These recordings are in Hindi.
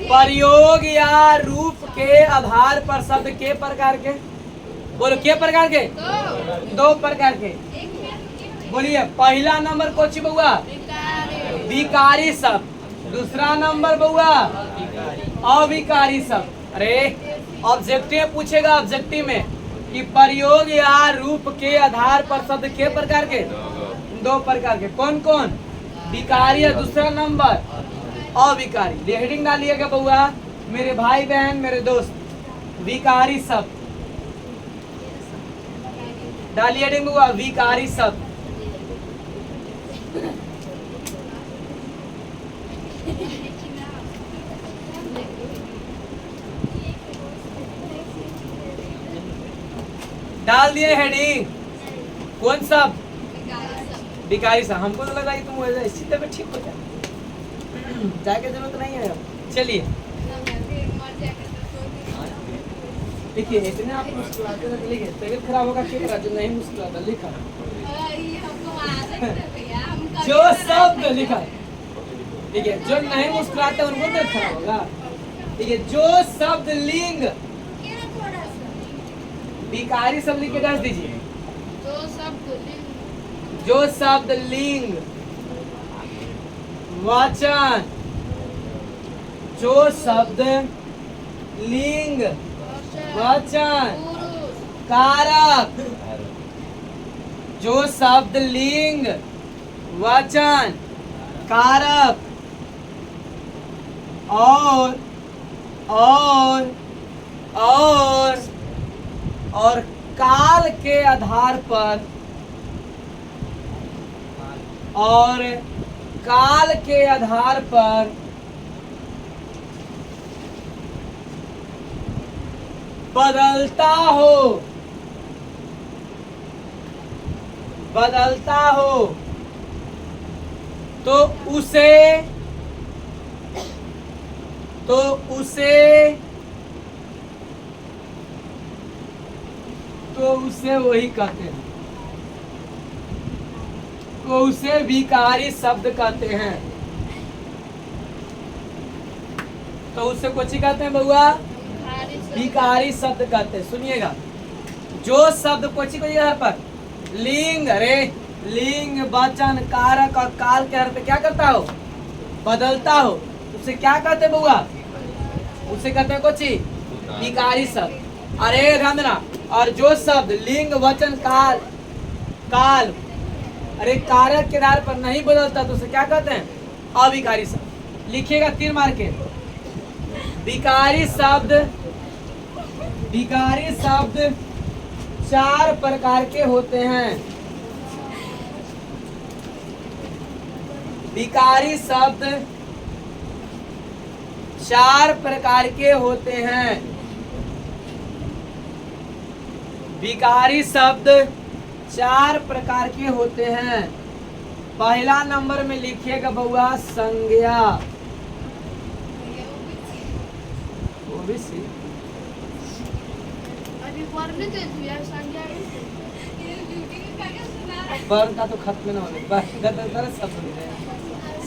प्रयोग या रूप के आधार पर शब्द के प्रकार के, बोलो के प्रकार के, दो प्रकार के। बोलिए पहला नंबर कोची बउआ, विकारी शब्द। दूसरा नंबर बउआ अविकारी शब्द। अरे ऑब्जेक्टिव पूछेगा, ऑब्जेक्टिव में कि प्रयोग या रूप के आधार पर शब्द के प्रकार के, दो प्रकार के। कौन कौन? विकारी और दूसरा नंबर अविकारी। हेडिंग डालिएगा बउआ, मेरे भाई बहन मेरे दोस्त, विकारी शब्द डालिए हेडिंग बउआ, विकारी शब्द। डाल दिए हेडिंग। कौन शब्द? विकारी शब्द। हमको तो लगा कि तुम इसी तरह ठीक हो जाए, जाके जरूरत नहीं है। चलिए देखिए, इतने आप मुस्कुराते रहते, लिखे तबीयत खराब होगा क्या करा, जो नहीं मुस्कुराता लिखा जो शब्द लिखा है, ठीक है, जो नहीं मुस्कुराते उनको तबीयत खराब होगा। ठीक है, जो शब्द लिंग, विकारी शब्द लिख के डाल दीजिए। जो शब्द लिंग वचन, जो शब्द लिंग वचन कारक, जो शब्द लिंग वचन कारक और काल के आधार पर, और काल के आधार पर बदलता हो तो उसे वही कहते हैं, तो उसे विकारी शब्द कहते हैं। तो उसे कोची कहते हैं बउआ? विकारी शब्द कहते हैं। सुनिएगा, जो शब्द कोची को यहाँ पर लिंग, अरे लिंग वचन कारक और काल के आधार पे क्या करता हो? बदलता हो, उसे क्या कहते हैं बउआ? उसे कहते हैं कोची? विकारी शब्द। अरे रंजना, और जो शब्द लिंग वचन काल अरे कारक के आधार पर नहीं बदलता तो उसे क्या कहते हैं? अविकारी शब्द। लिखिएगा 3 मार्क के। विकारी शब्द 4 प्रकार के होते हैं। विकारी शब्द 4 प्रकार के होते हैं। विकारी शब्द 4 प्रकार के होते हैं। पहला नंबर में लिखिएगा बउआ संज्ञा। वर्ण का तो खत्म ना होने,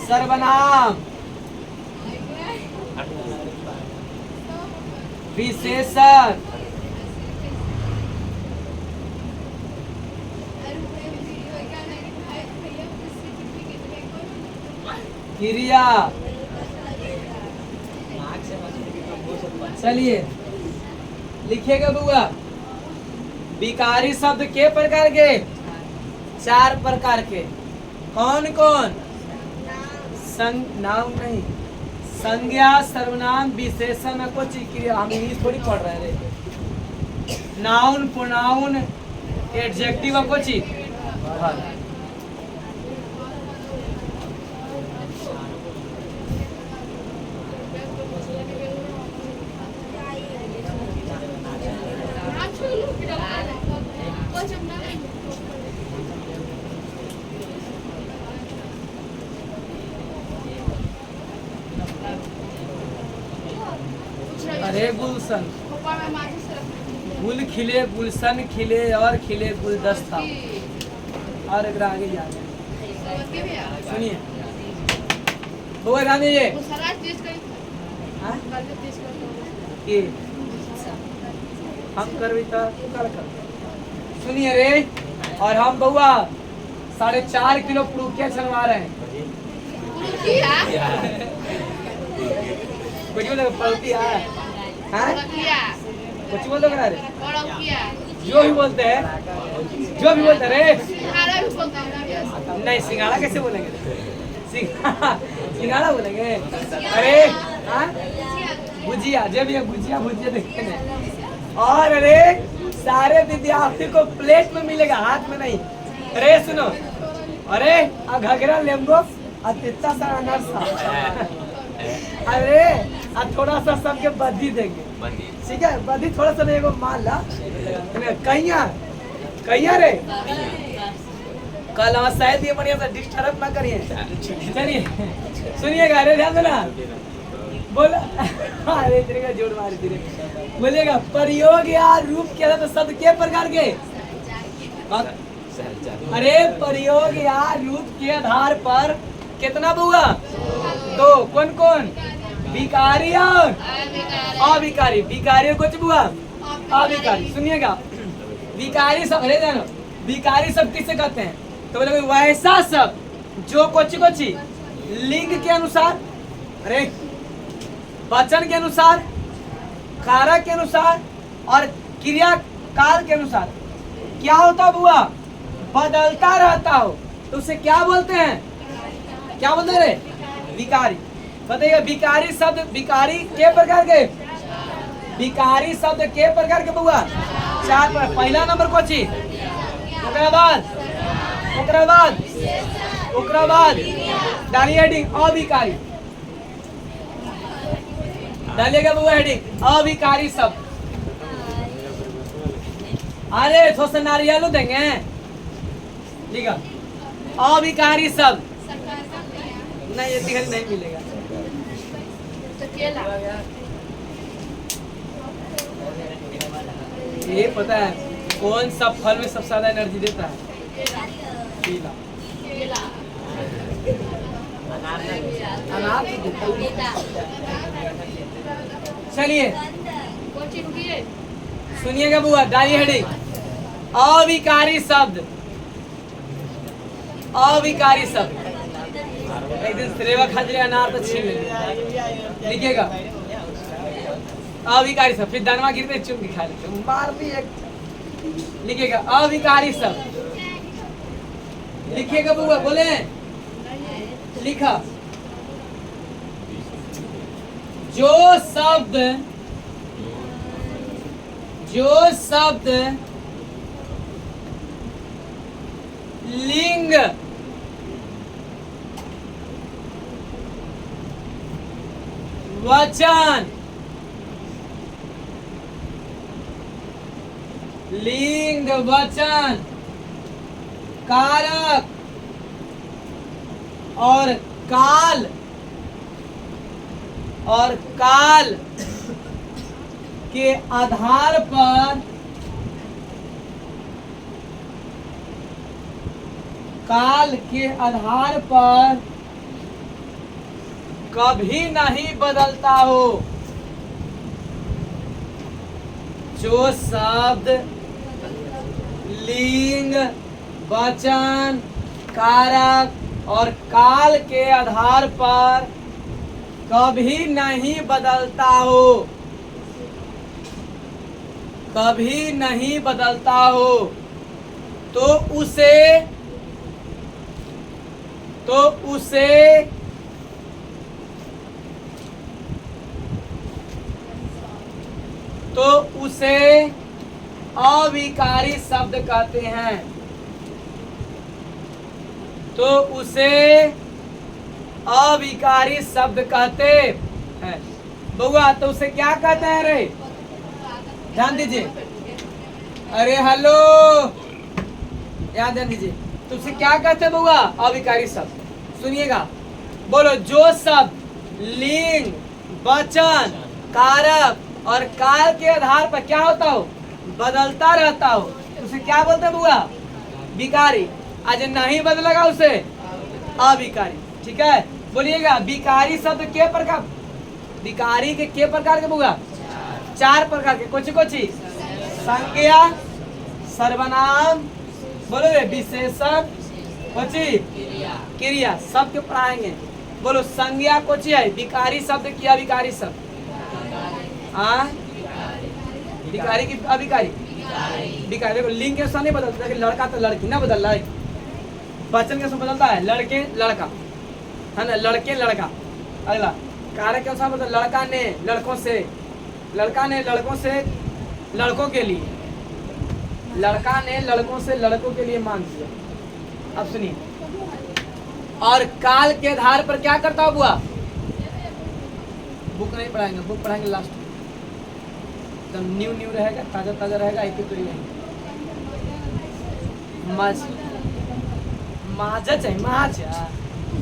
सर्वनाम, विशेषण, क्रिया। चलिए लिखिएगा बउआ, विकारी शब्द के प्रकार के? 4 प्रकार के। कौन कौन? नाम नहीं, संज्ञा, सर्वनाम, विशेषण, कुछ क्रिया। हम इंग्लिश थोड़ी पढ़ रहे थे। नाउन, प्रोनाउन, एडजेक्टिव, कुछ अरे गुलशन, गुल खिले, गुलशन खिले और खिले गुलदस्ता। और अगर आगे जा रहे सुनिए, ये हाँ? कि हम करबी तो तू कर सुनिए रे। और हम बउआ 4.5 किलो पुरुकिया छनवा रहे हैं। कुछ बोल पड़ती है हाँ? कुछ बोल दो रे जो भी बोलते हैं रे। नहीं सिंघाड़ा कैसे बोलेंगे? सिंघाड़ा बोलेंगे। अरे हाँ भुजिया जब ये भुजिया देखते हैं। और अरे सारे विद्यार्थी को प्लेट में मिलेगा, हाथ में नहीं। अरे सुनो, अरे घघरा लेम्बो तित्ता सा अनारसा। अरे थोड़ा सा सबके बद्धी देंगे, ठीक है? बद्धी थोड़ा सा नहीं मान ला। कहिया रे कल हमारा शायद ये बढ़िया सा डिस्टर्ब ना करिए। चलिए सुनिएगा, अरे ध्यान देना। बोला अरे तेरे का जोड़ मार दी रे। बोलेगा प्रयोग या रूप के तो शब्द के प्रकार के? अरे प्रयोग या रूप के आधार पर कितना बुआ? दो। कौन कौन? विकारी और अविकारी। विकारी कुछ बुआ अविकारी। सुनिएगा विकारी सब, अरे जानो विकारी सब किसे कहते हैं? तो बोले वैसा सब जो कोची लिंग के अनुसार, अरे वचन के अनुसार, कारक के अनुसार और क्रिया काल के अनुसार क्या होता बुआ? बदलता रहता हो तो उसे क्या बोलते हैं? क्या बोलते हैं रे? विकारी। बताइए विकारी शब्द, विकारी के प्रकार के? विकारी शब्द के प्रकार के बुआ? 4 पर। पहला नंबर कोची, ओकरा बाद डालिए हेडिंग अविकारी। डालिएगा बुआ हेडिंग अविकारी शब्द। अरे थोड़ा सा नारियल देंगे, ठीक है? अविकारी शब्द नहीं, ये नहीं मिलेगा। ये पता है कौन सा फल में सबसे ज्यादा एनर्जी देता है? केला। अनार। चलिए सुनिएगा बुआ, डालिए हेडिंग अविकारी शब्द। अविकारी शब्द एक दिन श्रेवा खाजरे अनार तो छीन लिखिएगा अविकारी शब्द। फिर दानवा गिरते चुन के खा लेते, मार भी एक। लिखिएगा अविकारी शब्द। लिखिएगा बुआ, बोले लिखा। जो शब्द लिंग वचन कारक और काल के आधार पर कभी नहीं बदलता हो। जो शब्द लिंग वचन कारक और काल के आधार पर कभी नहीं बदलता हो, तो उसे अविकारी शब्द कहते हैं। बउआ तो उसे क्या कहते हैं रे? ध्यान दीजिए। अरे हेलो, ध्यान दीजिए। तो उसे क्या कहते हैं बउआ? अविकारी शब्द। सुनिएगा, बोलो जो शब्द लिंग वचन कारक और काल के आधार पर क्या होता हो? बदलता रहता हो, उसे क्या बोलते हैं बुआ? विकारी। आज नहीं बदलेगा उसे अविकारी। ठीक है, बोलिएगा विकारी शब्द के प्रकार? विकारी के प्रकार के बुआ? 4 प्रकार के। कोची कोची? संज्ञा, सर्वनाम, बोलो रे, विशेषण, कोची क्रिया, सब के पढ़ाएंगे। बोलो संज्ञा कोची है? विकारी शब्द की अविकारी शब्द? हाँ, विकारी की अविकारी? विकारी। देखो लिंग के अनुसार नहीं बदलता, लड़का तो लड़की ना बदल रहा है, वचन के अनुसार बदलता है, लड़के लड़का, है ना, लड़के लड़का। अगला कारक के अनुसार बदल, लड़का ने लड़कों से, लड़का ने लड़कों से लड़कों के लिए, लड़का ने लड़कों से लड़कों के लिए मांग दिया। अब सुनिए, और काल के आधार पर क्या करता हुआ? बुक नहीं पढ़ाएंगे, बुक पढ़ाएंगे लास्ट में, एकदम न्यू न्यू रहेगा, ताजा ताजा रहेगा, एक तो नहीं। माजा चाहिए,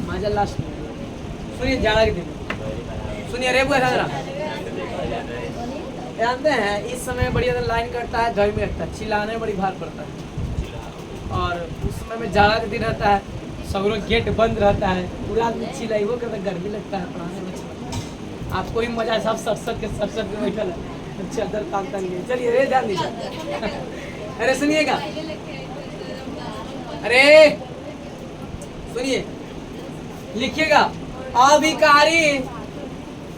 माजा लास्ट में। सुनिए जाड़ा के दिन, सुनिए रे बुआ जानते हैं इस समय बड़ी ज्यादा लाइन कटता है, गर्मी लगता है, चिल्लाने में बड़ी भार पड़ता है, और उस समय में जाड़ा के दिन रहता है, सगरों गेट बंद रहता है, पूरा आदमी चिल्लाई वो करता है, गर्मी लगता है, पढ़ाने में आपको ही मजा है, सब सट के बैठल है, चादर काम तंगे। चलिए रे ध्यान दीजिए। अरे सुनिएगा, अरे सुनिए, लिखिएगा अविकारी,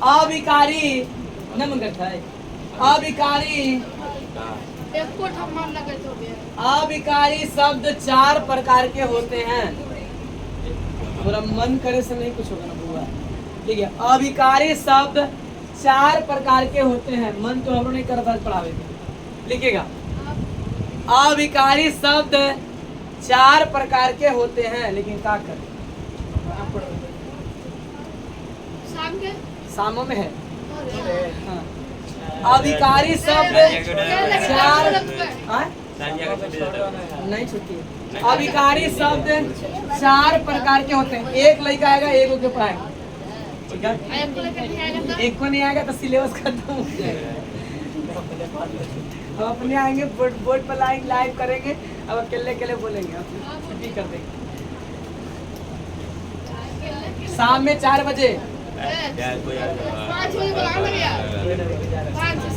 अविकारी नमन करता है, अविकारी, अविकारी शब्द 4 प्रकार के होते हैं। थोड़ा मन करे से नहीं कुछ होगा ना बुआ, ठीक है। अविकारी शब्द 4 प्रकार के होते हैं, मन तो हम लोग नहीं करता पढ़ावे। लिखिएगा अविकारी शब्द 4 प्रकार के होते हैं, लेकिन क्या करें, सामों में है। हाँ। अविकारी शब्द 4 नहीं छुट्टी, अविकारी शब्द 4 प्रकार के होते हैं। एक लड़का आएगा, एक के पाएगा, ठीक है। एक को नहीं आएगा तो सिलेबस खत्म हो जाएगा। हम अपने आएंगे, बोर्ड पर लाइव करेंगे, अब अकेले अकेले बोलेंगे, छुट्टी कर देंगे। शाम में 4 बजे, 5 से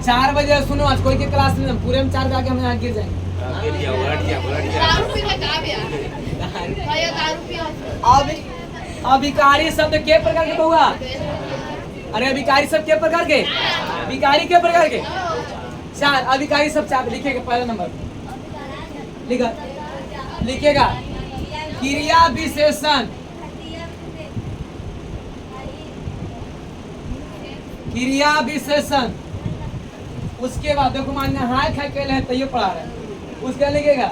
7 बजे। सुनो आज कोई के क्लास नहीं, पूरे में 4 बजे आके हम यहाँ गिर जाएंगे। अविकारी शब्द के प्रकार के बहुआ? अरे अविकारी शब्द के प्रकार के? विकारी के प्रकार के? 4 अविकारी शब्द 4 लिखेगा। पहला नंबर लिखेगा क्रिया विशेषण, क्रिया विशेषण। उसके बाद देखो मान हाय खाए के है तैयो पढ़ा रहे, उसका लिखेगा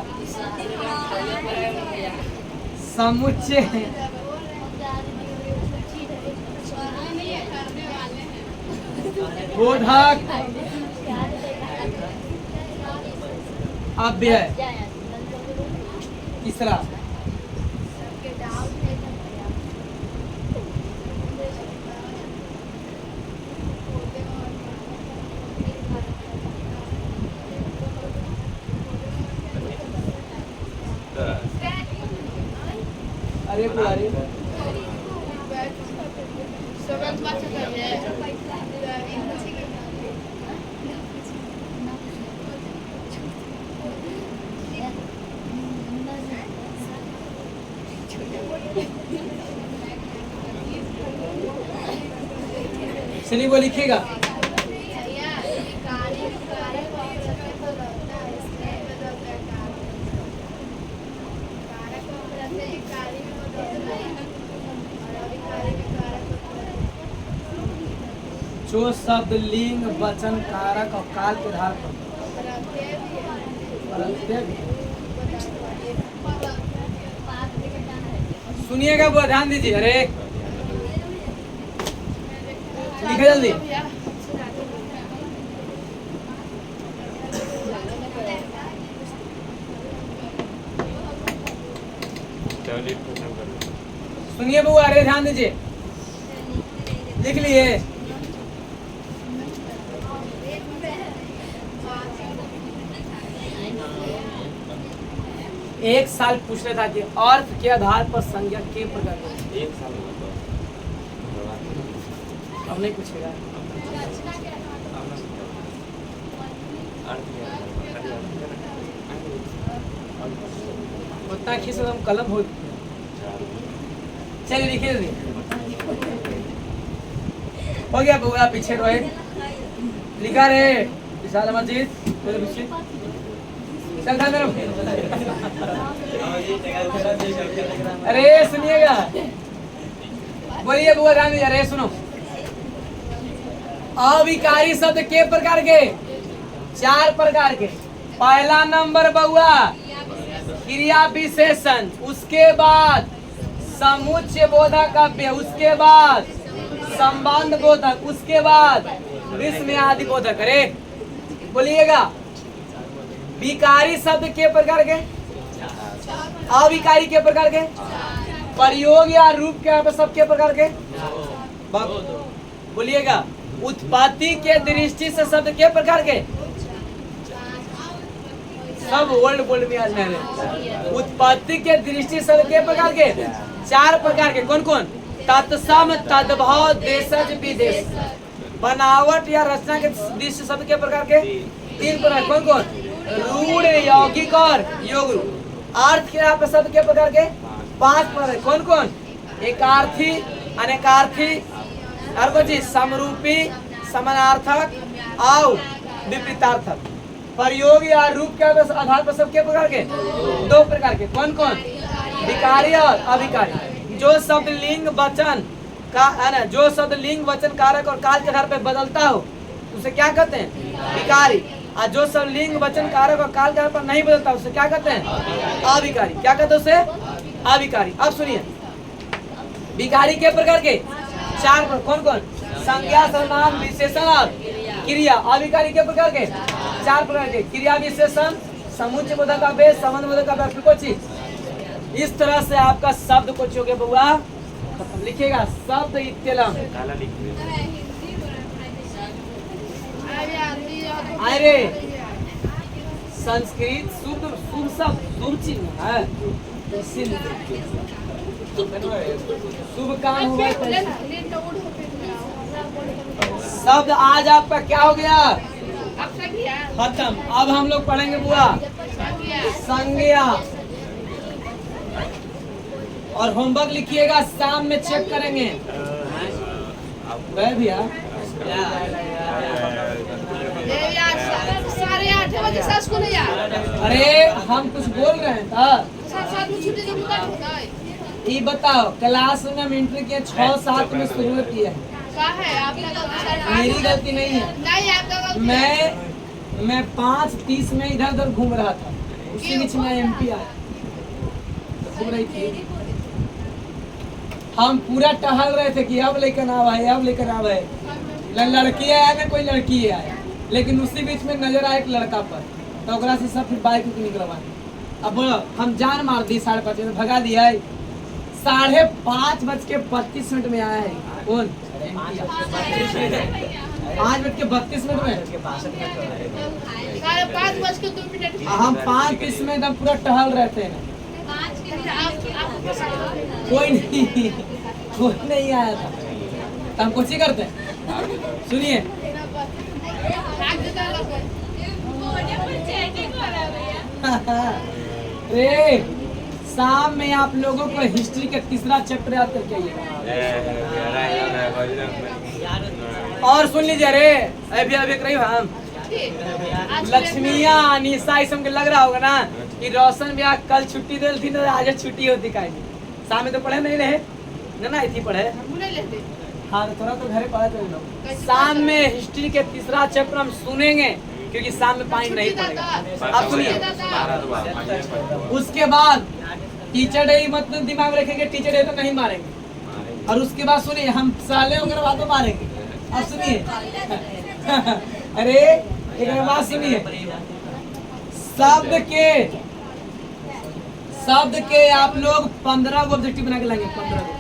समुच्चय, बोधक, अव्यय। तीसरा अरे बुआरी चलिए वो लिखिएगा जो शब्द लिंग वचन कारक और काल के आधार पर सुनिएगा, वो ध्यान दीजिए। अरे लिखे जल्दी। सुनिए बउआ, अरे ध्यान दीजिए, लिख लिए। एक साल पूछ रहा था कि अर्थ के आधार पर संज्ञा के प्रकार? एक साल अब नहीं पूछेगा। उतना खींच हम कलम हो। चलिए लिखिए हो गया बउआ। पीछे रोहित लिखा रे विशाल मस्जिद मेरे पीछे चल था मेरे। अरे सुनिएगा, बोलिए बउआ ध्यान दीजिए। अरे सुनो, अविकारी शब्द के प्रकार के? 4 प्रकार के। पहला नंबर बउआ क्रिया विशेषण, उसके बाद समुच्चय बोधक अव्यय, उसके बाद संबंध बोधक, उसके बाद विस्मयादि बोधक। अरे बोलिएगा, विकारी शब्द के प्रकार के? अविकारी के प्रकार के? प्रयोग या रूप के सब के प्रकार के? बोलिएगा, उत्पत्ति के दृष्टि से शब्द के प्रकार के? सब वर्ड में आज है। उत्पत्ति के दृष्टि से शब्द के प्रकार के? 4 प्रकार के। कौन कौन? तत्सम, तद्भव, देशज, विदेश। बनावट या रचना के दृष्टि शब्द के प्रकार के? 3 प्रकार। कौन कौन? रूढ़, यौगिक और योग रूप। अर्थ के यहाँ पे शब्द के प्रकार के? 5 प्रकार। कौन कौन? एकार्थी, अनेकार्थी, और कुछ समरूपी, समानार्थक और विपरीतार्थक। प्रयोग या रूप के आधार पर सब के प्रकार के? 2 प्रकार के। कौन कौन? विकारी और अविकारी। जो शब्द लिंग वचन का है ना, जो शब्द लिंग वचन कारक और काल के आधार पर बदलता हो उसे क्या कहते हैं? विकारी। और जो शब्द लिंग वचन कारक और काल के आधार पर नहीं बदलता उसे क्या कहते हैं? अविकारी। क्या कहते हैं उसे? अविकारी। अब सुनिए, विकारी के प्रकार के 4 प्रकार। कौन कौन? संज्ञा, सर्वनाम, विशेषण और क्रिया। अविकारी के प्रकार के 4 प्रकार के। क्रिया विशेषण, समुच्चय बोधक अव्यय, संबंध बोधक अव्यय। कोई चीज इस तरह से आपका शब्द को चोगे बउआ खत्म। लिखिएगा शब्द इत्यलम। अरे संस्कृत शुद्ध शुभ शब्द शुभ चिन्ह है, शुभ काम हुआ। शब्द आज आपका क्या हो गया? खत्म। अब हम लोग पढ़ेंगे बुआ संज्ञा। और होमवर्क लिखिएगा, शाम में चेक करेंगे। भैया साढ़े 8 बजे से स्कूल है यार। अरे हम कुछ बोल रहे हैं था। ये बताओ, क्लास में हम एंट्री किए 6-7 में शुरू किया है। मेरी गलती नहीं है। नहीं आपका गलती। मैं 5:30 में इधर उधर घूम रहा था, उसी बीच में MP आया, घूम रही थी। हम पूरा टहल रहे थे कि अब लेकर आ है, अब लेकर आ है। लड़की आया ना, कोई लड़की आया, लेकिन उसी बीच में नजर आया एक लड़का पर, तो ओकरा से सब फिर बाइक निकलवा। अब बोलो, हम जान मार दी 5:30 में, भगा दिया। 5:32 में आया है। कौन? 5:32 में। 5:02 हम 5:30 में एकदम पूरा टहल रहे थे। कोई नहीं आया था, तो हम कुछ ही करते हैं। सुनिए, रे शाम में आप लोगों को हिस्ट्री का 3रा चैप्टर याद करके आइए। और सुन लीजिए, रे अभी रही हम लक्ष्मिया अनिशा इस के लग रहा होगा ना कि रोशन भैया कल छुट्टी दे थी ना, आज छुट्टी होती का। शाम में तो पढ़े नहीं रहे ना, इतनी पढ़े। हाँ तो थोड़ा तो घरे पढ़ा तो लोग। शाम में हिस्ट्री के 3रा चैप्टर हम सुनेंगे, क्योंकि शाम में पानी नहीं पड़ेगा। आप सुनिए, उसके बाद टीचर डे मतलब दिमाग में रखेंगे, टीचर डे तो नहीं मारेंगे। और उसके बाद सुनिए, हम साले वगैरह बातों मारेंगे। अब सुनिए अरे एक बात सुनिए, शब्द के आप लोग 15 को ऑब्जेक्टिव बना के लाएंगे। 15 को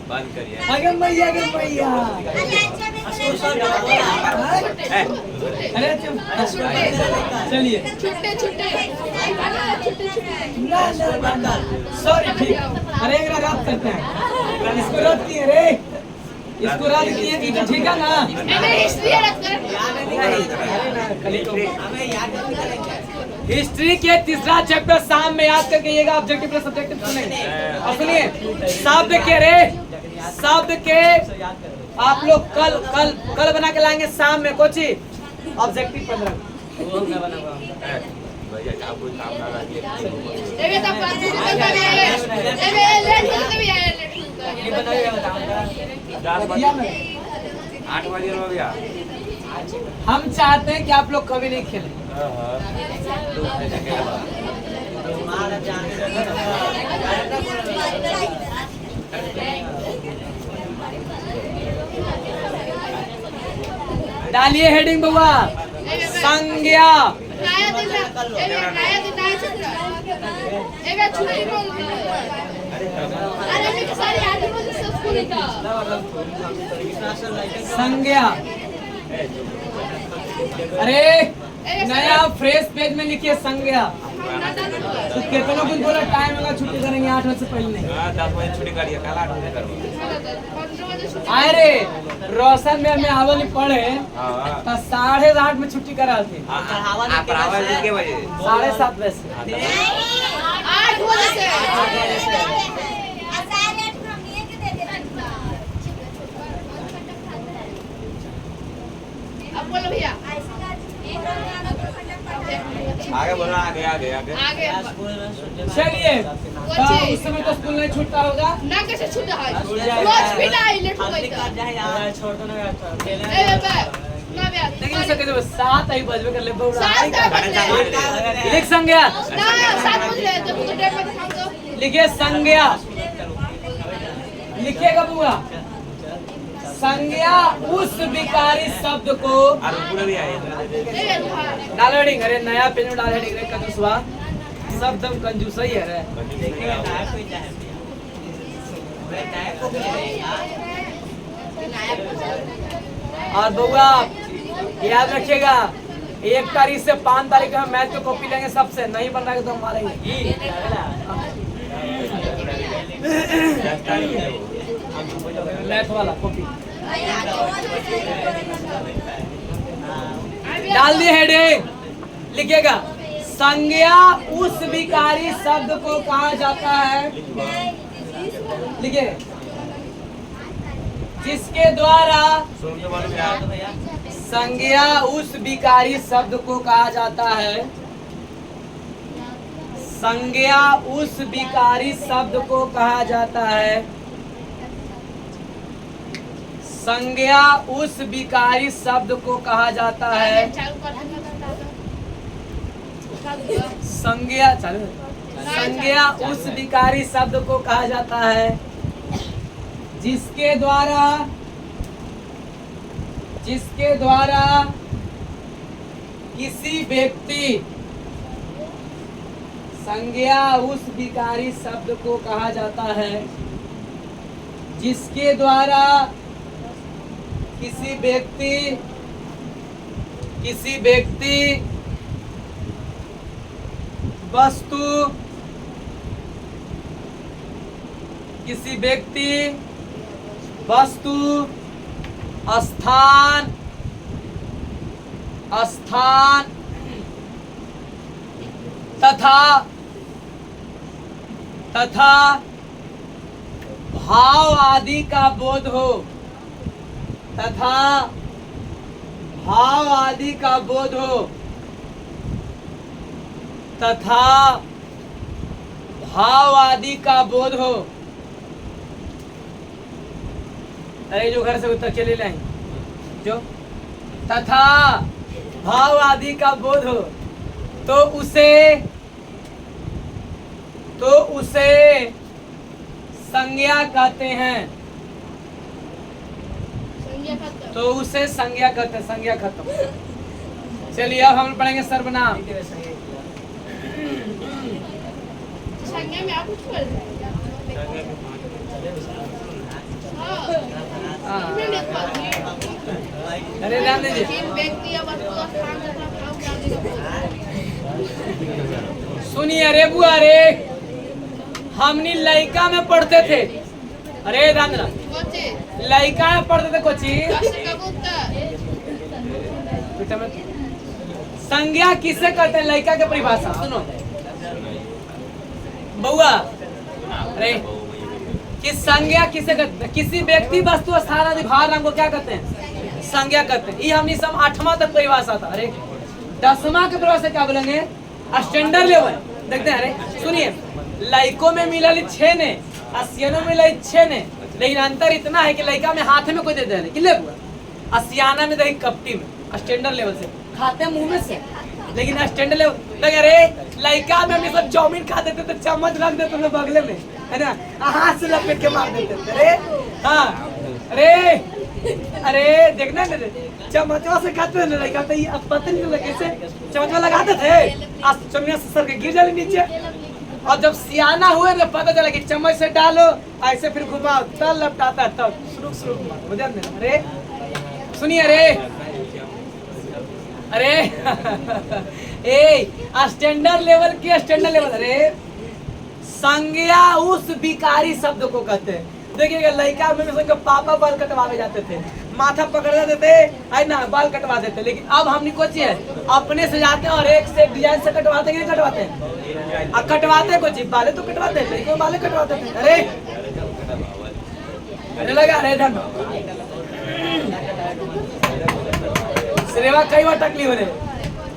बंद करिए। आगे मैया के मैया। अरे चलिए छुट्टे छुट्टे छुट्टे छुट्टे सॉरी ठीक। अरे एक रद्द करते हैं, इसको रद्द किए रे, इसको रद्द किए कि ठीक है ना। मैंने हिस्ट्री रख कर हिस्ट्री के तीसरा चैप्टर शाम में याद करके आइएगा, ऑब्जेक्टिव प्लस सब्जेक्टिव सुनेंगे। और सुनिए शब्द के रे, शब्द के आप लोग कल बना के लाएंगे शाम में कोची ऑब्जेक्टिव 15 भैया आप कोई काम ना रखिए। देवे तब बात नहीं करता है देवे लेट होते भी आए लेट ये बनाइएगा बताऊं 8 बजे हो गया। हम चाहते हैं कि आप लोग कभी नहीं खेलें। डालिए हेडिंग बउआ, संज्ञा। नया दिन नया चित्र एवे छुट्टी बोल अरे मैं सारी आदमी बोल सब स्कूल का संज्ञा। अरे नया फ्रेश पेज में लिखिए संज्ञा। तो कितनों को बोला टाइम होगा छुट्टी करेंगे 8 बजे से पहले नहीं। 10 बजे छुट्टी करिए, कल 8 बजे करो। अरे रोशन में हमें आवली पढ़े हाँ। तो 8:30 में छुट्टी करा थी। आप आवाज कितने बजे? 7:30 बजे से। 8 बजे से अब बोलो भैया आगे बोलो, आगे आगे आगे। आगे चलिए तो उस समय तो स्कूल नहीं छूटता होगा ना कैसे छूटा है रोज भी ना लेट हो गई था ए बे ना बे लेकिन सके तो 7 ही बजबे कर ले बउरा। 7 लिख संज्ञा, ना 7 बजे तो डेट में हम तो लिखिए संज्ञा, लिखिएगा बुआ। संज्ञा उस विकारी शब्द को और पूरा भी आए। डाल हेडिंग। अरे नया पेज में डाल हेडिंग रे कंजूसवा, सब दम कंजूस ही है रे। और बउआ याद रखिएगा 1 तारीख से 5 तारीख हम मैथ की कॉपी लेंगे सबसे, नहीं बन रहा है तो हम मारेंगे। मैथ वाला कॉपी डाल दिए हेडिंग। लिखिएगा संज्ञा उस विकारी शब्द को कहा जाता है, लिखिए जिसके द्वारा संज्ञा उस विकारी शब्द को कहा जाता है, संज्ञा उस विकारी शब्द को कहा जाता है, संज्ञा उस विकारी शब्द को कहा जाता है, संज्ञा संज्ञा उस विकारी शब्द को कहा जाता है जिसके द्वारा किसी व्यक्ति, संज्ञा उस विकारी शब्द को कहा जाता है जिसके द्वारा किसी व्यक्ति वस्तु, किसी व्यक्ति वस्तु स्थान तथा भाव आदि का बोध हो, तथा भाव आदि का बोध हो, तथा भाव आदि का बोध हो। अरे जो घर से उत्तर चले लाएं जो तथा भाव आदि का बोध हो तो उसे संज्ञा कहते हैं, तो उसे संज्ञा कहते हैं। संज्ञा खत्म। चलिए अब हम पढ़ेंगे सर्वनाम। संज्ञा में आप कुछ कर हाँ। इसमें लिखा है। अरे ध्यान दीजिए, तीन व्यक्ति या वस्तु का स्थान तथा भाव क्या देगा? सुनिए अरे बुआ रे, हमनी लइका में पढ़ते थे। अरे ध्यान देना, बच्चे लइका में पढ़ते थे कोची। कबूतर बेटा मैं संज्ञा किसे कहते हैं? लइका के परिभाषा सुनो बउआ। अरे कि संज्ञा किसे कहते हैं? किसी व्यक्ति वस्तु स्थान आदि भार नाम को क्या कहते हैं? संज्ञा कहते हैं। ये हमने सब 8वां तक परिभाषा था। अरे 10वां के परिभाषा क्या बोलेंगे? Standard level. देखते हैं, अरे सुनिए, लइको में मिलल 6 ने, असियानो में मिलल 6 ने, लेकिन अंतर इतना है कि लइका में हाथ में कोई दे दे कि ले बुआ, असियाना में दही कपटी में, स्टैंडर्ड लेवल से खाते मुंह में से, लेकिन स्टैंडर्ड लेवल लगे। अरे लइका में हम सब चाउमीन खा देते थे, चम्मच रख देते थे बगले में, है ना, हाथ से लपेट के मार देते थे। अरे हाँ, अरे देखना ना, चम्मचवा से खाते थे ना लइका, तो ये अब पता नहीं लगा कैसे चम्मचवा लगाते थे, आज चम्मच से सर के गिर जाए नीचे। और जब सियाना हुए तो पता चला कि चम्मच से डालो, ऐसे फिर घुमाओ, तब लपटाता है, तब शुरू बुझा नहीं। अरे सुनिए, अरे ए स्टैंडर्ड लेवल की स्टैंडर्ड लेवल। अरे संज्ञा उस विकारी शब्द को कहते हैं। देखिएगा लड़का में संग पापा बाल कटवावे जाते थे, माथा पकड़ देते थे, है ना, बाल कटवा देते। लेकिन अब हमने कुछ है अपने से जाते हैं और एक से डिजाइन से कटवाते हैं, कटवाते हैं अब कटवाते कुछ बाले तो कटवाते हैं, लेकिन बाले कटवाते थे। अरे लगा अरे धन सिरेवा कई बार टकली होने,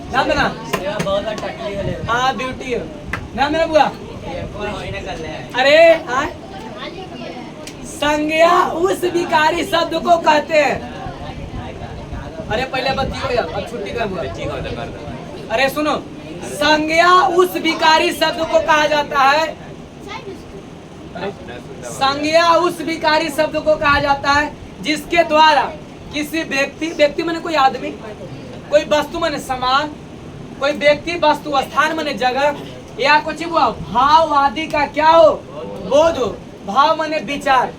ध्यान देना, हाँ ब्यूटी है, ध्यान देना बुआ। अरे हाँ, संज्ञा उस विकारी शब्द को कहते हैं। अरे पहले बत्ती हो गया, अब छुट्टी कर बुआ। अरे सुनो, संज्ञा उस विकारी शब्द को कहा जाता है, संज्ञा उस विकारी शब्द को कहा जाता है जिसके द्वारा किसी व्यक्ति माने कोई आदमी, कोई वस्तु माने सामान, कोई व्यक्ति वस्तु स्थान माने जगह, या कुछ बुआ भाव आदि का क्या हो, बोध हो। भाव माने विचार,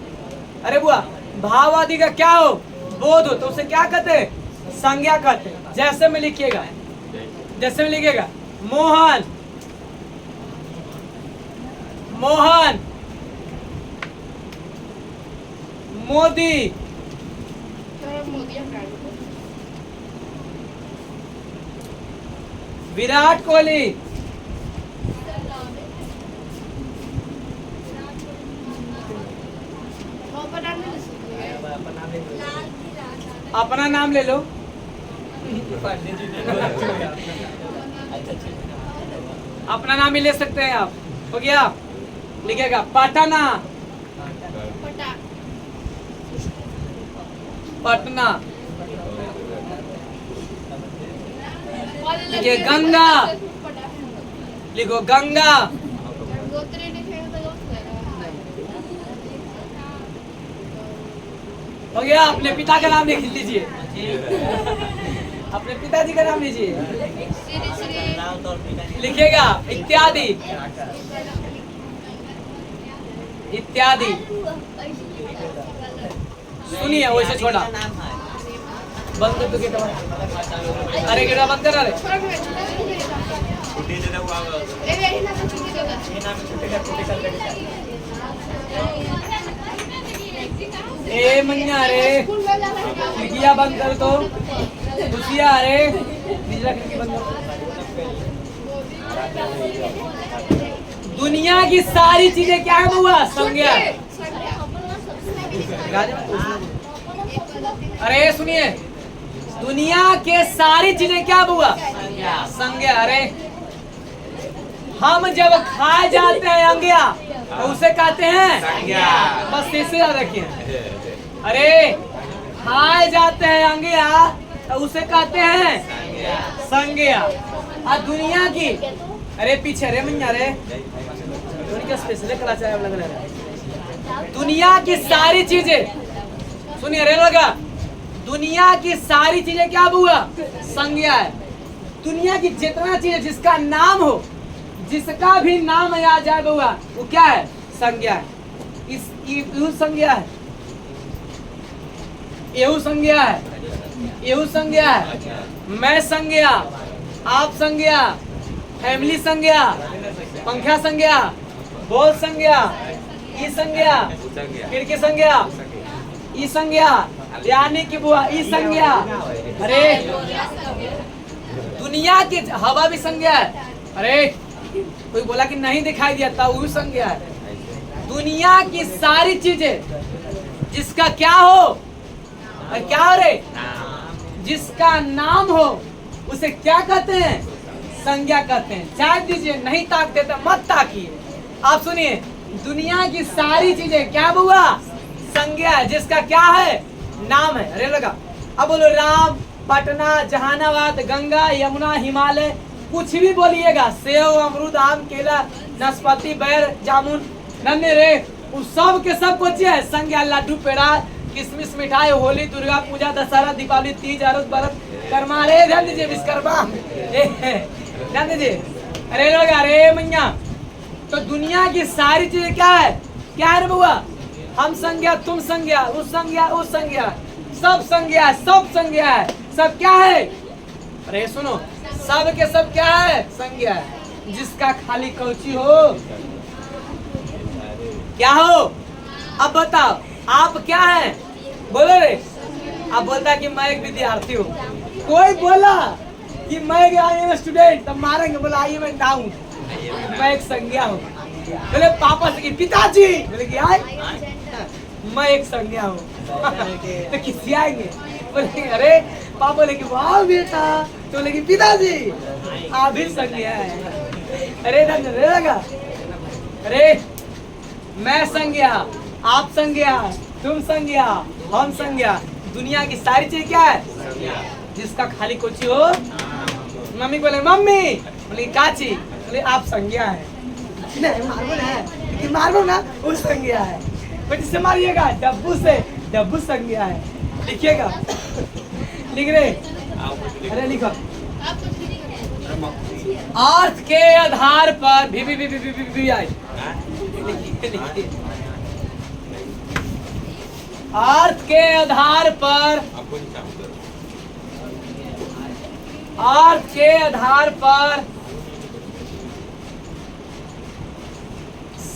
अरे बुआ भाव आदि का क्या हो, बोध हो, तो उसे क्या कहते हैं? संज्ञा कहते हैं। जैसे में लिखिएगा, जैसे में लिखिएगा मोहन, मोहन, मोदी, विराट कोहली, अपना नाम ले लो। अपना नाम भी ले सकते हैं आप। हो गया, लिखेगा पटना, पटना, लिखिए गंगा, लिखो गंगा। हो गया, अपने पिता का नाम लिख लीजिए, अपने पिताजी का नाम लीजिए, लिखिएगा इत्यादि, इत्यादि। सुनिए वैसे छोड़ा बंद कर दो गेटा, अरे गेटा बंद कर। अरे ए मन्या रे खिड़कियां बंद कर दो, खुशियां रे खिड़की बंद कर। दुनिया की सारी चीजें क्या है बुआ? संज्ञा। अरे सुनिए, दुनिया के सारी चीजें क्या बुआ? संज्ञा। अरे हम जब खाए जाते हैं अंग्या तो उसे कहते हैं संज्ञा। बस इसे याद रखिए। अरे खाए जाते हैं अंग्या तो उसे कहते हैं संज्ञा। और दुनिया की, अरे पीछे रे मन्या रे स्पेशल कलाचार लग रहा है। दुनिया की सारी चीजें, सुनिए रे लगा, दुनिया की सारी चीजें क्या हुआ? संज्ञा है। दुनिया की जितना चीजें जिसका नाम हो, जिसका भी नाम आ जाए बुआ, वो क्या है? संज्ञा है। इस संज्ञा है। एहू संज्ञा है, एहू संज्ञा है, मैं संज्ञा, आप संज्ञा, फैमिली संज्ञा, पंखा संज्ञा, बॉल संज्ञा, ई संज्ञा, खिड़की संज्ञा, ई संज्ञा, यानी कि बुआ ई संज्ञा। अरे दुनिया की हवा भी संज्ञा है। अरे कोई बोला कि नहीं दिखाई दिया था, वो संज्ञा है। दुनिया की सारी चीजें जिसका क्या हो, और क्या हो रे, जिसका नाम हो उसे क्या कहते हैं, संज्ञा कहते हैं। चाय दीजिए, नहीं ताकते तो मत ताकिए। आप सुनिए, दुनिया की सारी चीजें क्या बुआ, संज्ञा है, जिसका क्या है, नाम है। अरे लगा, अब बोलो राम, पटना, जहानाबाद, गंगा, यमुना, हिमालय, कुछ भी बोलिएगा, सेव, अमरूद, आम, केला, नाशपाती, बैर, जामुन, नन्हे रे, उस सब के सब कुछ है संज्ञा। लड्डू, पेड़ा, किशमिश, मिठाई, होली, दुर्गा पूजा, दशहरा, दीपावली, तीज, अरस, बरस, कर्मा। रे ध्यान दीजिए, विश्वकर्मा, ध्यान दीजिए। अरे लोग, अरे मैया, तो दुनिया की सारी चीजें क्या है, क्या है रे बुआ, हम संज्ञा, तुम संज्ञा, उस संज्ञा, उस संज्ञा, सब संज्ञा है, सब संज्ञा है, सब क्या है। अरे सुनो, सब के सब क्या है, संज्ञा है। जिसका खाली कौची हो, क्या हो, अब बताओ आप क्या है, बोलो रे। अब बोलता कि मैं एक विद्यार्थी हूँ। कोई बोला कि मैं आई एम स्टूडेंट, तब मारेंगे। बोला आई एम नाउन, मैं एक संज्ञा हूँ। बोले पापा से कि पिताजी, बोले कि आए, मैं एक संज्ञा हूँ। तो किसी आएंगे, बोले अरे पापा, बोले कि वाह बेटा, तो बोले कि पिताजी आप भी संज्ञा है। अरे लगा, अरे मैं संज्ञा, आप संज्ञा, तुम संज्ञा, हम संज्ञा। दुनिया की सारी चीज क्या है, जिसका खाली कुछ हो। मम्मी बोले मम्मी, बोले काची, बोले आप संज्ञा है। नहीं मार्बल है, लेकिन मार्बल ना वो संज्ञा है। जिससे मारिएगा डब्बू से, डब्बू संज्ञा है। लिखिएगा, लिख रहे, अरे लिखो। अर्थ के आधार पर भी आए, अर्थ के आधार पर, अर्थ के आधार पर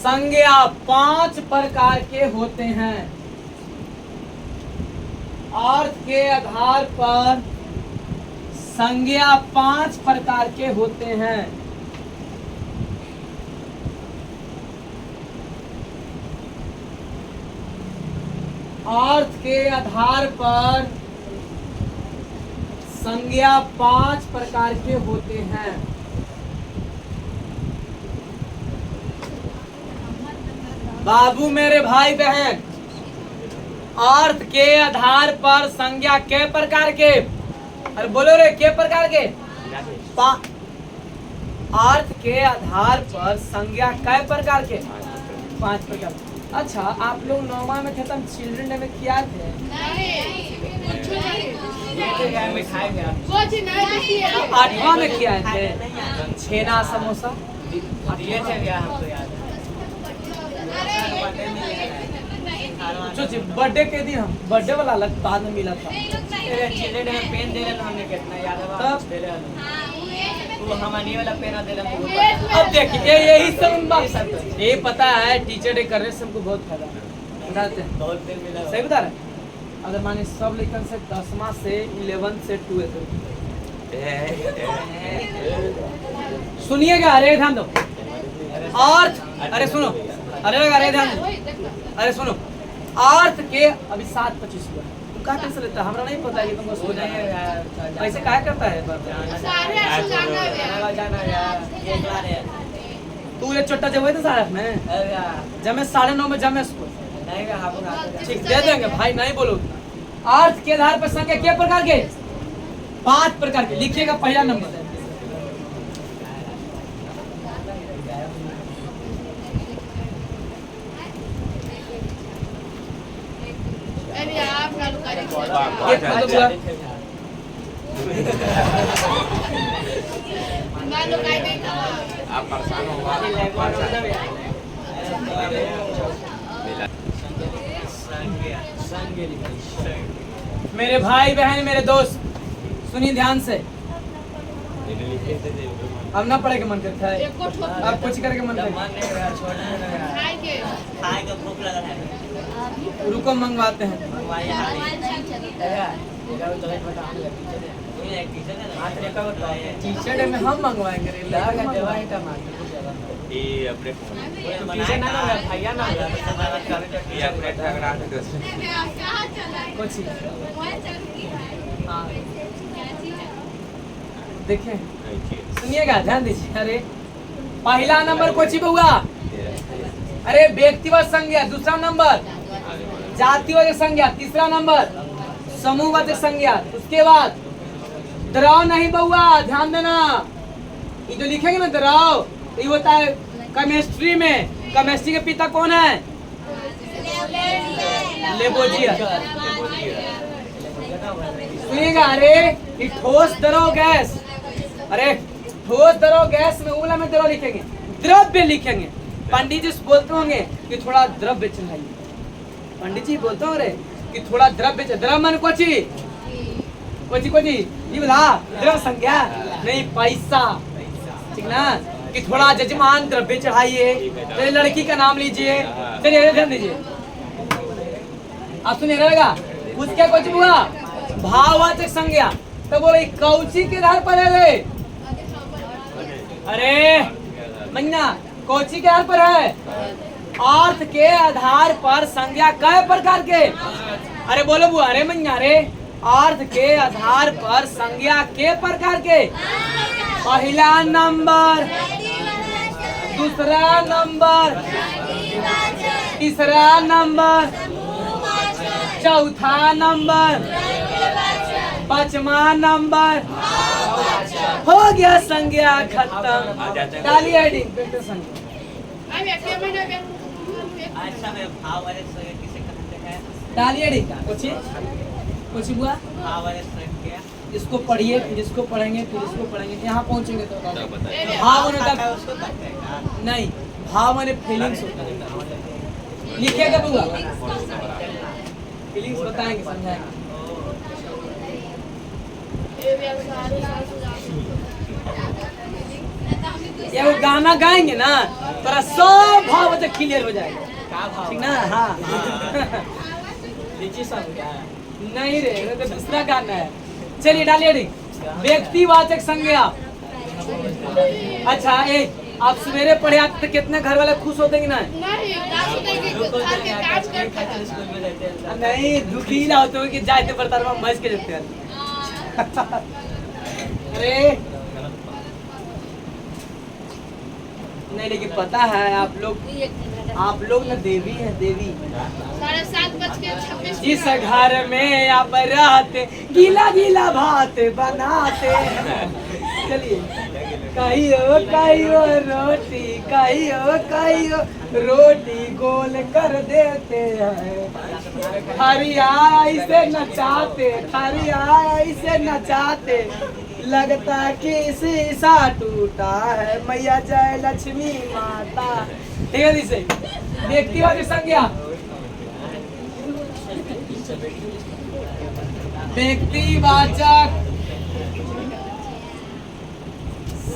संज्ञा 5 प्रकार के होते हैं। अर्थ के आधार पर संज्ञा 5 प्रकार के होते हैं। अर्थ के आधार पर संज्ञा 5 प्रकार के होते हैं। बाबू मेरे भाई बहन, अर्थ के आधार पर संज्ञा के प्रकार के, अरे बोलो रे, के प्रकार के, अर्थ के आधार पर संज्ञा कै प्रकार के, 5 प्रकार। अच्छा, आप लोग 9वां में थे तब चिल्ड्रन डे में किया थे? नहीं, 8वां में किया थे, छेना समोसा दिए थे क्या, हमको याद है। बर्थडे के दिन हम बर्थडे वाला अलग बाद में मिला था। चिल्ड्रन डे में पेन दे रहे थे हमने, कितना याद है, तब दे रहे वो हमारी वाला पेन दे रहे। अब देखिए, यही सब बात, ये पता है टीचर डे करने से हमको बहुत फायदा है, बताते हैं, बहुत दिन मिला। सही बता रहे। अगर माने सब लेकिन से 10वां से 11th से 12th, सुनिएगा, अरे ध्यान दो। अर्थ, अरे सुनो, अरे ध्यान दो, अरे सुनो, अर्थ के अभी 7:25 हुआ, तुम क्या टेंशन लेता है, हमरा नहीं पता है कि तुमको सो जाए, ऐसे क्या करता है। तू ये छोटा जब तो सारा में जमे 9:30 में जमे स्कूल, ठीक दे देंगे भाई, नहीं बोलो। अर्थ के आधार पर संख्या क्या प्रकार के, 5 प्रकार के। लिखिएगा पहला नंबर, आप परेशान होगा, मेरे भाई बहन मेरे दोस्त सुनिए ध्यान से। अब ना पढ़े के मन करता है, एक को ठोक अब कुछ करके मन जब करता मन नहीं रहा छोड़ने नहीं रहा खाए के खाए का भूख लगा है है। रुको मंगवाते हैं। हमारे यहाँ टी-शर्ट में हम मंगवाएंगे रे, लगा दवाई ये अपने फोन पीछे ना ना भैया ना ये अपने ठगड़ा के दोस्त कहाँ चला कुछ ही। मोबाइल चल गया हाँ क्या चीज है देखें सुनिएगा ध्यान दीजिए। अरे पहला नंबर कोची बउआ, अरे व्यक्तिगत संज्ञा। दूसरा नंबर जातिवाचक संज्ञा। तीसरा नंबर समूहवाचक संज्ञा। उसके बाद द्रव नहीं बउआ, ध्यान देना। ये जो लिखेंगे ना द्रव, ये होता है केमिस्ट्री में। केमिस्ट्री के पिता कौन है? लेबोजियर। सुनिएगा, अरे ये ठोस द्रव गैस, अरे ठोस द्रव गैस में उला में द्रव लिखेंगे, द्रव्य लिखेंगे। पंडित जी बोलते होंगे कि थोड़ा द्रव्य चढ़ाइए। पंडित जी बोलते हो रे कि थोड़ा द्रव्य चढ़, द्रव मन कोची कोची कोची ये बोला द्रव संज्ञा नहीं, पैसा, ठीक ना। कि थोड़ा जजमान द्रव्य चढ़ाइए। चलिए लड़की का नाम लीजिए, चलिए ध्यान दीजिए। आप सुनिए रहेगा उसके कुछ हुआ भाववाचक संज्ञा। तो बोले कौची के आधार पर है रे? अरे मन्ना कौची के आधार पर है? अर्थ के आधार पर संज्ञा कई प्रकार के। अरे बोलो बुआ, अरे मन्ना रे अर्थ के आधार पर संज्ञा के प्रकार के? पहला नंबर, दूसरा नंबर, तीसरा नंबर, चौथा नंबर, पांचवा नंबर। हो गया संज्ञा खत्म। डालिए हेडिंग संज्ञा। अब एक महीने अच्छा में भाव वाले संज्ञा किसे कहते हैं? डालिए हेडिंग कुछ कुछ हुआ। भाव वाले संज्ञा इसको पढ़िए, फिर इसको पढ़ेंगे, फिर इसको पढ़ेंगे, यहाँ पहुँचेंगे तो बताइए भाव होने खाता है का उसको कहते हैं क्या? नहीं, भाव मैंने फीलिंग्स होता है। लिखिएगा बुआ, फीलिंग्स बताएंगे, समझाएंगे। ये वो गाना गाएंगे ना तोरा सब भाव तो क्लियर हो जाएगा, क्या भाव? ठीक ना। हाँ लीची सब क्या है? नहीं रे, ये तो दूसरा गाना है। चलिए डालिए रे व्यक्तिवाचक संज्ञा। अच्छा एक आप सवेरे पढ़े आते तो कितने घर वाले खुश होते कि ना? नहीं दासु देगी रोज खा के काज खाते करता हैं स्कूल में रहते हैं नहीं दुखी ना होते हो कि जाते पड़ता मज के देते हैं। अरे नहीं, लेकिन पता है आप लोग ना देवी है, देवी। 7:26 जिस घर में आप रहते गीला गीला भात बनाते। चलिए कहियो कहियो रोटी, कहियो कहियो रोटी गोल कर देते हैं। हरिया ऐसे नचाते, हरिया ऐसे नचाते, लगता कि शीशा टूटा है, मैया जय लक्ष्मी माता। ठीक है जी सही। व्यक्तिवाचक संज्ञा, व्यक्तिवाचक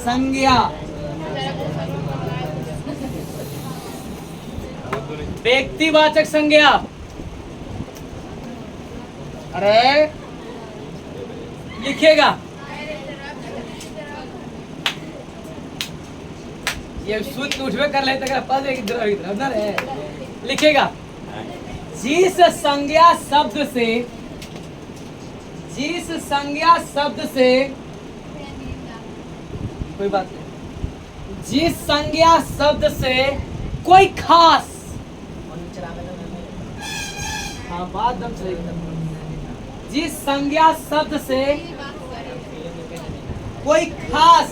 संज्ञा, व्यक्तिवाचक संज्ञा। अरे लिखिएगा, ये सूत उठवे कर लेते हैं पद एक इधर ना रे। लिखेगा जिस संज्ञा शब्द से, जिस संज्ञा शब्द से कोई बात नहीं, जिस संज्ञा शब्द से कोई खास, हाँ बात दम चलेगी। जिस संज्ञा शब्द से कोई खास,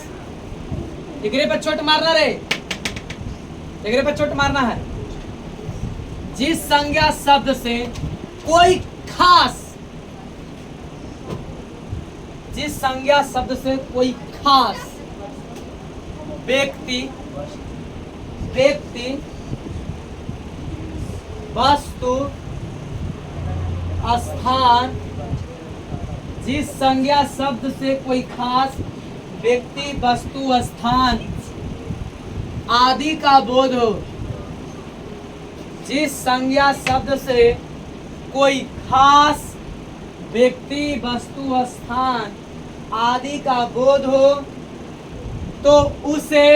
एकरे पर चोट मारना रे, एकरे पर चोट मारना है। जिस संज्ञा शब्द से कोई खास, जिस संज्ञा शब्द से कोई खास व्यक्ति, व्यक्ति, वस्तु, स्थान, जिस संज्ञा शब्द से कोई खास व्यक्ति, वस्तु, स्थान आदि का बोध हो। जिस संज्ञा शब्द से कोई खास व्यक्ति, वस्तु, स्थान आदि का बोध हो तो उसे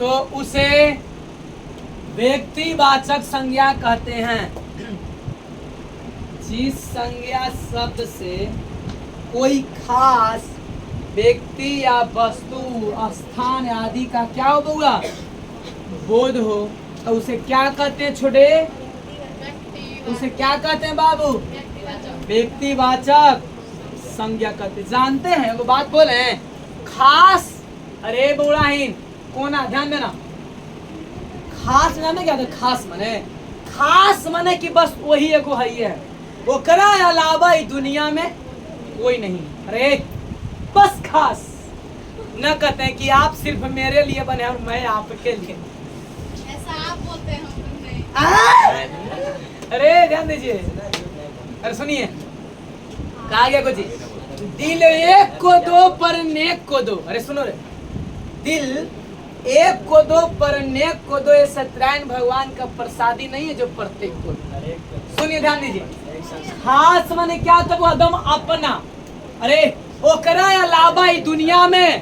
तो उसे व्यक्तिवाचक संज्ञा कहते हैं। जिस संज्ञा शब्द से कोई खास व्यक्ति या वस्तु, स्थान आदि का क्या होगा, बोध हो तो उसे क्या कहते हैं छोटे? उसे क्या कहते हैं बाबू? व्यक्तिवाचक संज्ञा कहते हैं। जानते हैं वो बात बोले हैं खास। अरे बोराहीन कोना ध्यान देना, खास माने क्या? खास माने कि बस वही एगो है, ओकरा अलावा इस दुनिया में कोई नहीं। अरे बस खास न कहते हैं कि आप सिर्फ मेरे लिए बने और मैं आपके लिए। ऐसा आप बोलते हैं, हम नहीं। अरे ध्यान दीजिए, अरे सुनिए, कहा गया कुछ, दिल एक को दो पर नेक को दो। अरे सुनो रे, दिल एक को दो पर नेक को दो, ये सत्यनारायण भगवान का प्रसादी नहीं है जो प्रत्येक को। सुनिए ध्यान दीजिए, खास माने क्या था? वो एकदम अपना। अरे ओकरा अलावा इस दुनिया में,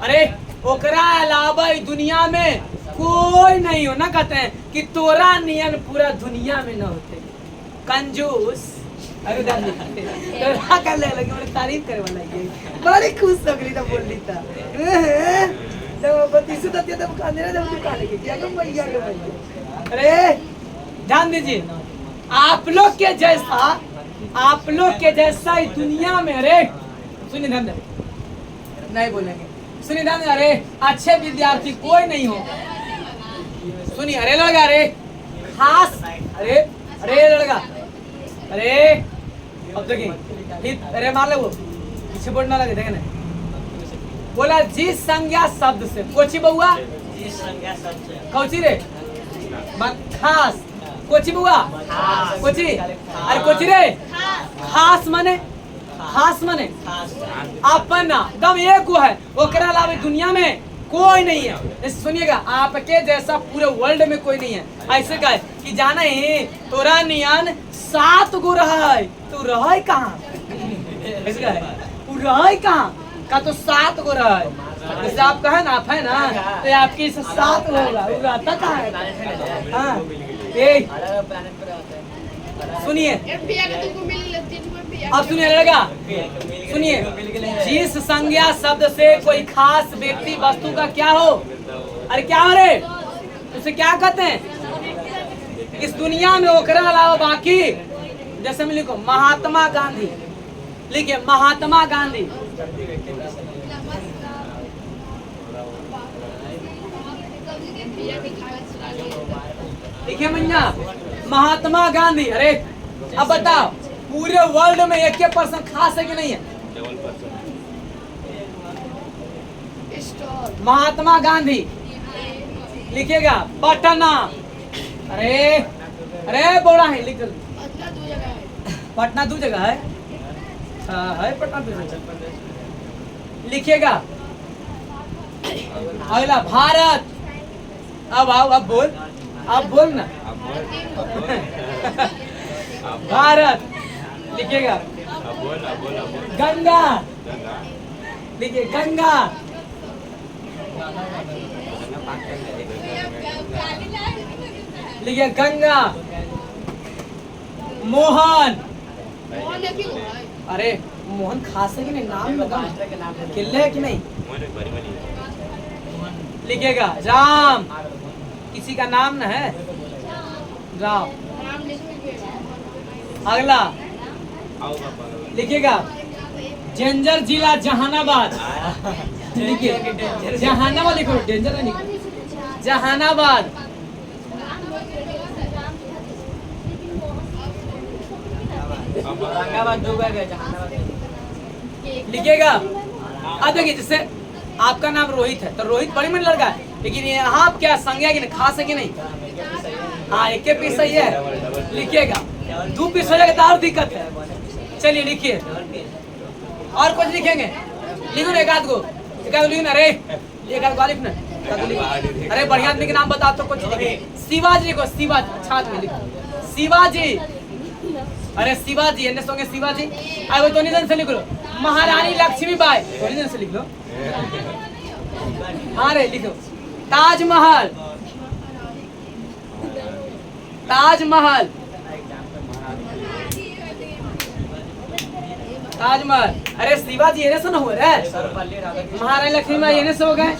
अरे ओकरा अलावा इस दुनिया में कोई नहीं हो। ना कहते हैं कि तोरा नियन पूरा दुनिया में न होते कंजूस। अरे तोरा कर लगे बड़ी तारीफ करे वाला ये, बड़ी खुश लग रही था, बोल रही था जब बत्तीस तक जब खाने जब दुकान के क्या कम बढ़िया के बढ़िया। अरे ध्यान दीजिए, आप लोग के जैसा इस दुनिया में, अरे सुनिए ध्यान दे, नहीं बोलेंगे, सुनिए ध्यान दे, अरे अच्छे विद्यार्थी कोई नहीं हो। सुनिए, अरे लड़का, अरे खास, अरे लड़का, अरे अब देखिए, अरे मार ले वो पीछे बोलना लगे, देखे ना बोला जिस संज्ञा शब्द से कोची बउआ, जिस संज्ञा शब्द से कोची रे खास, कोची बउआ कोची, अरे कोची रे खास माने, खास माने अपना दम एक को है, ओकरा अलावा दुनिया में कोई नहीं है। सुनिएगा, आपके जैसा पूरे वर्ल्ड में कोई नहीं है। ऐसे कहे कि जाना ही तोरा नियन 7 गो रहा है, तू रहा कहाँ? ऐसे कहे तू रहा कहाँ का? तो 7 गो रहा है। जैसे आप कहे ना, आप है ना, तो आपकी 7 होगा, वो रहता कहाँ है? हाँ, सुनिए अब सुनिए लड़का, सुनिए, जिस संज्ञा शब्द से कोई खास व्यक्ति, वस्तु का क्या हो, अरे क्या हो रे, उसे क्या कहते हैं इस दुनिया में? ओकरा अलावा बाकी, जैसे में लिखो महात्मा गांधी, लिखिए महात्मा गांधी, देखिए भैया महात्मा गांधी। अरे अब बताओ पूरे वर्ल्ड में 1% खास है कि नहीं है? महात्मा गांधी लिखिएगा पटना। अरे बोला है लिख, पटना 2 जगह है, है पटना 2 जगह लिखिएगा। अगला भारत। अब आओ, अब बोल ना भारत लिखिएगा। गंगा लिखिए, गंगा लिखिए, गंगा। मोहन, अरे मोहन खास है कि नहीं? नाम लगा किले है कि नहीं? लिखिएगा राम, किसी का नाम ना है राम। अगला लिखिएगा झंझर जिला जहानाबाद, लिखिए जहानाबाद, लिखो डेंजर नहीं लिखो, जहानाबाद। लिखिएगा अब देखिए जैसे आपका नाम रोहित है तो रोहित बड़ी मन लड़का है, लेकिन यहाँ आप क्या संज्ञा है कि नहीं, खास है कि नहीं? हाँ एक के पीस सही है, लिखिएगा। 2 पीस हो जाएगा तो और दिक्कत है। चलिए लिखिए, और कुछ लिखेंगे? लिखो ना एक आध गो लिखो ना रे, एक आध गो लिखना। अरे बढ़िया आदमी के नाम बता तो कुछ लिखे। शिवाजी लिखो, शिवाजी छात में लिखो शिवाजी। अरे शिवाजी एने सोंगे शिवाजी। अब तो निधन से लिख लो महारानी लक्ष्मीबाई, तो निधन से लिख लो। हाँ रे लिखो ताजमहल, ताजमहल, ताजमहल। अरे शिवाजी एने से न हो रहे, महारानी लक्ष्मीबाई एने से हो गए।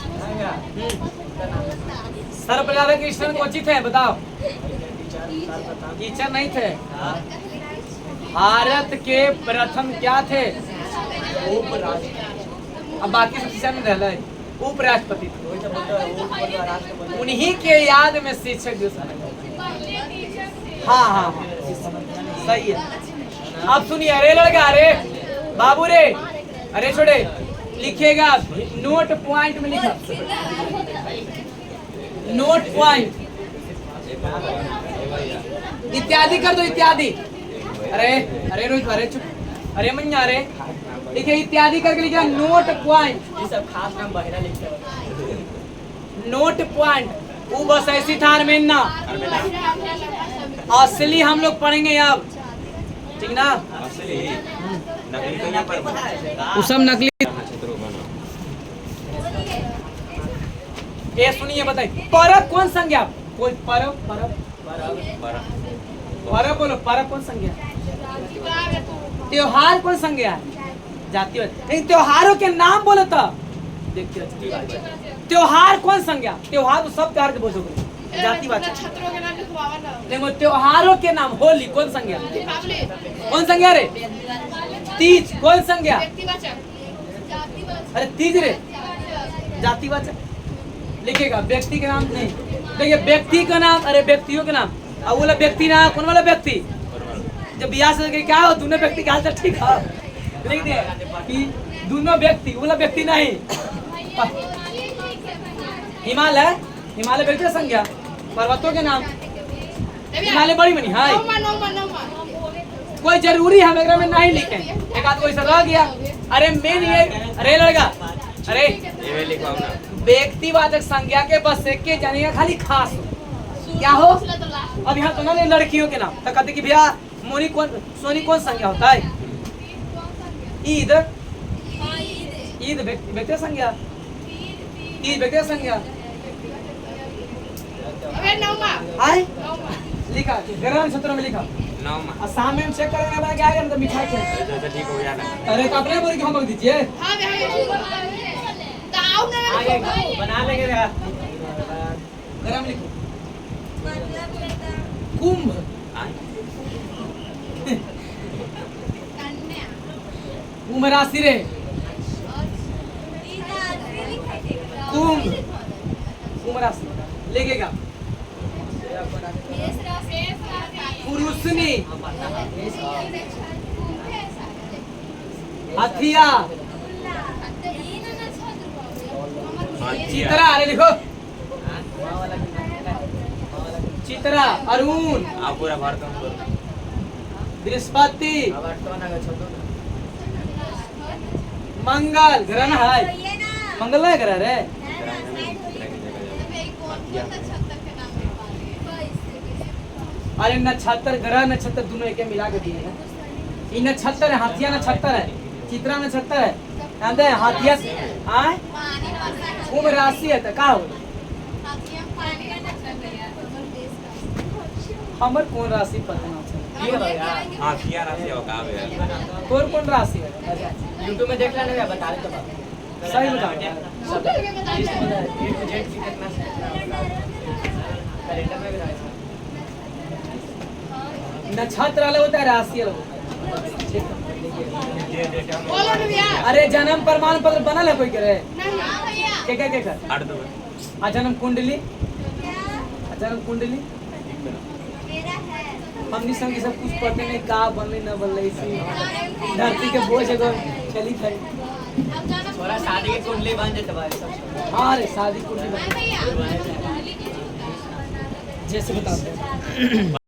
सर्वपल्ली राधाकृष्णन कोची थे बताओ? टीचर नहीं थे। भारत के प्रथम क्या थे? अब बाकी सब टीचर में रहला है, उपराष्ट्रपति थे। उन्हीं के याद में शिक्षक दिवस। हाँ हाँ हाँ सही है। अब सुनिए, अरे लड़का, अरे बाबू रे, अरे छोड़े, लिखिएगा नोट पॉइंट में लिखा, नोट पॉइंट इत्यादि कर दो, इत्यादि। अरे अरे रोहित, अरे चुप, अरे मैया, अरे लिखे इत्यादि करके लिखा नोट पॉइंट। ये सब खास नाम बहिरा लिखते। नोट पॉइंट वो बस ऐसी थार में ना, असली हम लोग पढ़ेंगे अब, ठीक ना? असली नकली तो यहाँ पर वो सब नकली। ये सुनिए बताइए, परब कौन संज्ञा? कोई परब, परब परब बोलो, परब कौन संज्ञा? त्योहार कौन संज्ञा? जातिवाद। लेकिन त्योहारों के नाम बोलो तो देखिए, त्योहार कौन संज्ञा? त्योहार तो सब त्योहार के बोलोगे, जातिवाद। छात्रों के नाम लिखवावा ना। देखो त्योहारों के नाम, होली कौन संज्ञा? दीपावली कौन संज्ञा रे? तीज कौन संज्ञा? व्यक्तिवाचक। अरे तीज रे जातिवाचक लिखेगा, व्यक्ति के नाम नहीं। देखिए व्यक्ति का नाम, अरे व्यक्तियों के नाम। अब बोला व्यक्ति ना, कौन वाला व्यक्ति? जब बियाह से क्या हो, दोनों व्यक्ति का हाल चाल ठीक है, लिख दिया कि दोनों व्यक्ति, बोला व्यक्ति नहीं। हिमालय, हिमालय व्यक्ति संज्ञा। पर्वतों के नाम, हिमालय बड़ी बनी है, कोई जरूरी हम एक में नहीं लिखे, एक आध कोई रह गया। अरे मेन ये, अरे लड़का, अरे ये लिखवाओ ना। व्यक्तिवाचक संज्ञा के बस एक के जानिएगा खाली खास हो क्या हो। अब यहाँ तो ना लड़कियों के नाम तो कहते कि भैया मोनी कौन, सोनी कौन संज्ञा होता है? ईद, ईद व्यक्ति संज्ञा, ईद व्यक्ति संज्ञा। अबे नौमा, हाय लिखा ग्रहण क्षेत्र में लिखा, नौ शाम में चेक करेंगे बना क्या आएगा तो मिठाई खे। तो ठीक हो जाना। अरे तो अपने बोल के हम दीजिए, हाँ ताऊ ना बना लेंगे यार। गरम लिखो, कुंभ, कुंभ राशि रे, कुंभ, कुंभ राशि लिखेगा। पुरुषनी, हथिया, चित्रा, अरे लिखो चित्रा, अरुण, आप पूरा भारत में बृहस्पति, मंगल, ग्रह है, मंगल है ग्रह रे। अरे नक्षत्र, ग्रह नक्षत्र दोनों एक मिला के दिए हैं। ये नक्षत्र है, हाथिया नक्षत्र है, चित्रा नक्षत्र है, जानते हैं हाथिया से आए कुंभ राशि है तो का हो। हमर कौन राशि पता ना चाहिए। हाँ किया राशि हो कहाँ पे? तोर कौन राशि है? यूट्यूब में देख लेना, बता दे तो सही बताओ। नक्षत्र अलग होता है, राशि अलग होता है। बोलो ना भैया। अरे जन्म प्रमाण पत्र बनल है कोई करे? नहीं के कर? आठ दो आ जन्म कुंडली, जन्म कुंडली हमनी संग सब कुछ पढ़ने में का बनले न बनले, इसी धरती के बोझ एगो चली है। थोड़ा शादी की कुंडली बन जाते भाई सब। हाँ रे शादी कुंडली भैया जैसे बताते हैं